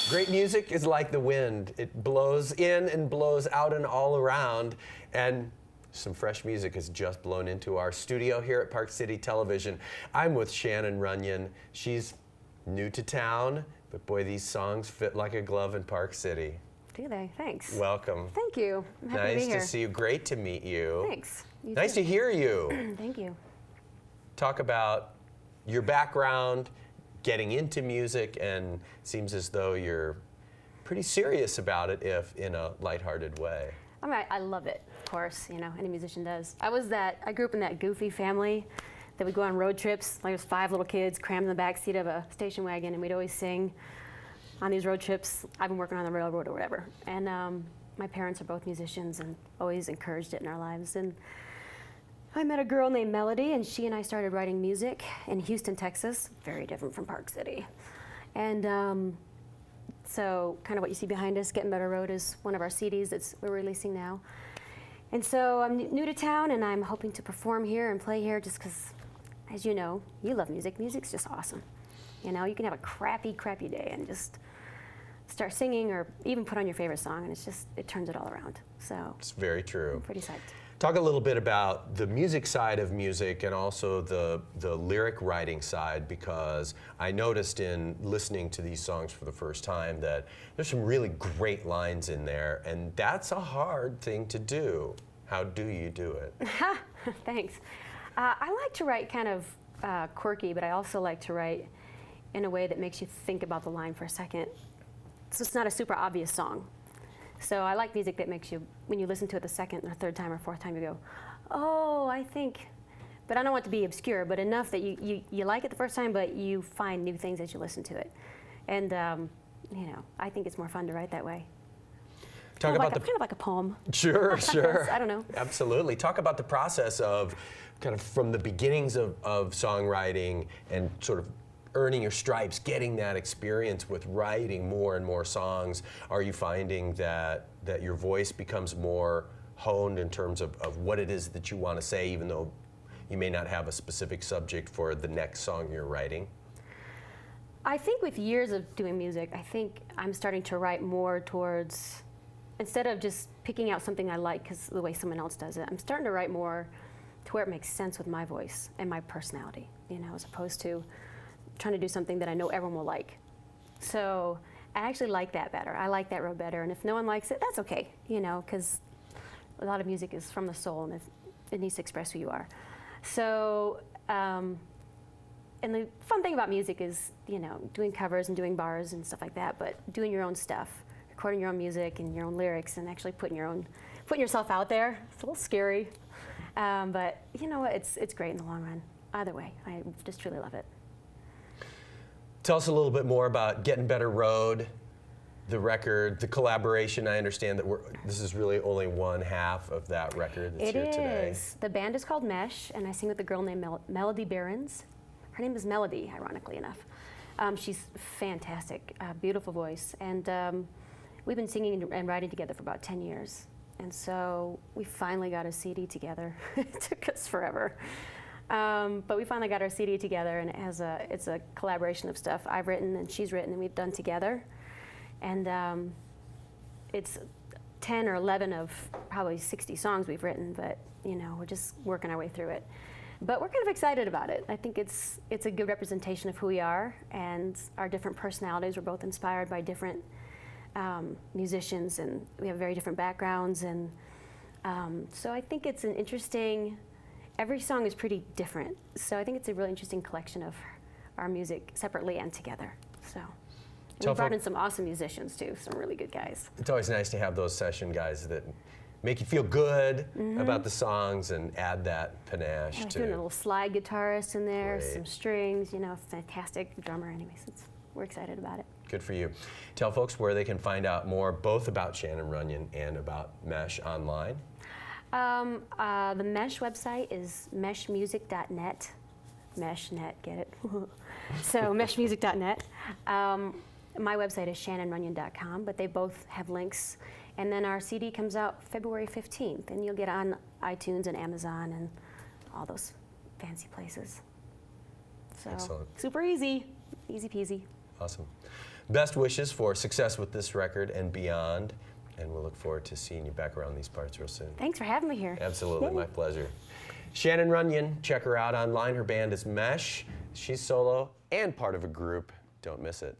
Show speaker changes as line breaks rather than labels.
Great music is like the wind. It blows in and blows out and all around. And some fresh music has just blown into our studio here at Park City Television. I'm with Shannon Runyon. She's new to town, but boy, these songs fit like a glove in Park City.
Do they? Thanks.
Welcome.
Thank you. I'm happy to be here.
Nice to see you. Great to meet you.
Thanks. You
nice
too.
to hear you.
Thank you.
Talk about your background, getting into music, and it seems as though you're pretty serious about it, if in a lighthearted way.
I mean, I love it, of course, you know, any musician does. I grew up in that goofy family that would go on road trips. Like, there was 5 little kids crammed in the back seat of a station wagon, and we'd always sing on these road trips. I've been working on the railroad or whatever. And my parents are both musicians and always encouraged it in our lives. And I met a girl named Melody, and she and I started writing music in Houston, Texas, very different from Park City. And so kind of what you see behind us, Getting Better Road, is one of our CDs that we're releasing now. And so I'm new to town, and I'm hoping to perform here and play here just because, as you know, you love music. Music's just awesome. You know, you can have a crappy day and just start singing or even put on your favorite song, and it turns it all around. So
it's very true.
I'm pretty psyched.
Talk a little bit about the music side of music and also the lyric writing side, because I noticed in listening to these songs for the first time that there's some really great lines in there, and that's a hard thing to do. How do you do it?
Thanks. I like to write kind of quirky, but I also like to write in a way that makes you think about the line for a second. So it's not a super obvious song. So I like music that makes you, when you listen to it the second or third time or fourth time, you go, oh, I think, but I don't want it to be obscure, but enough that you like it the first time, but you find new things as you listen to it. And, you know, I think it's more fun to write that way.
Talk about
kind of like a poem.
Sure, sure.
I don't know.
Absolutely. Talk about the process of kind of from the beginnings of songwriting and sort of earning your stripes, getting that experience with writing more and more songs. Are you finding that your voice becomes more honed in terms of what it is that you want to say, even though you may not have a specific subject for the next song you're writing?
I think with years of doing music, I think I'm starting to write more towards, instead of just picking out something I like because the way someone else does it, I'm starting to write more to where it makes sense with my voice and my personality, you know, as opposed to trying to do something that I know everyone will like. So I actually like that better. I like that road better. And if no one likes it, that's okay, you know, because a lot of music is from the soul and it needs to express who you are. So, and the fun thing about music is, you know, doing covers and doing bars and stuff like that, but doing your own stuff, recording your own music and your own lyrics and actually putting yourself out there. It's a little scary, but you know what, it's great in the long run. Either way, I just truly love it.
Tell us a little bit more about Getting Better Road, the record, the collaboration. I understand that this is really only one half of that record that's here today.
It is. The band is called Mesh, and I sing with a girl named Melody Behrens. Her name is Melody, ironically enough. She's fantastic, beautiful voice, and we've been singing and writing together for about 10 years. And so we finally got a CD together. It took us forever. But we finally got our CD together, and it's a collaboration of stuff I've written and she's written and we've done together. And it's 10 or 11 of probably 60 songs we've written, but you know, we're just working our way through it. But we're kind of excited about it. I think it's a good representation of who we are and our different personalities. We're both inspired by different musicians, and we have very different backgrounds. And so I think it's an interesting, every song is pretty different, so I think it's a really interesting collection of our music separately and together. So we brought in some awesome musicians too, some really good guys.
It's always nice to have those session guys that make you feel good about the songs and add that panache to.
Doing a little slide guitarist in there,
Great.
some strings, you know, fantastic drummer. Anyways, we're excited about it.
Good for you. Tell folks where they can find out more, both about Shannon Runyon and about Mesh online.
The Mesh website is meshmusic.net. Meshnet, get it? So meshmusic.net. My website is shannonrunyon.com, but they both have links. And then our CD comes out February 15th, and you'll get on iTunes and Amazon and all those fancy places. So
excellent.
Super easy, easy peasy.
Awesome. Best wishes for success with this record and beyond. And we'll look forward to seeing you back around these parts real soon.
Thanks for having me here.
Absolutely, my pleasure. Shannon Runyon, check her out online. Her band is Mesh. She's solo and part of a group. Don't miss it.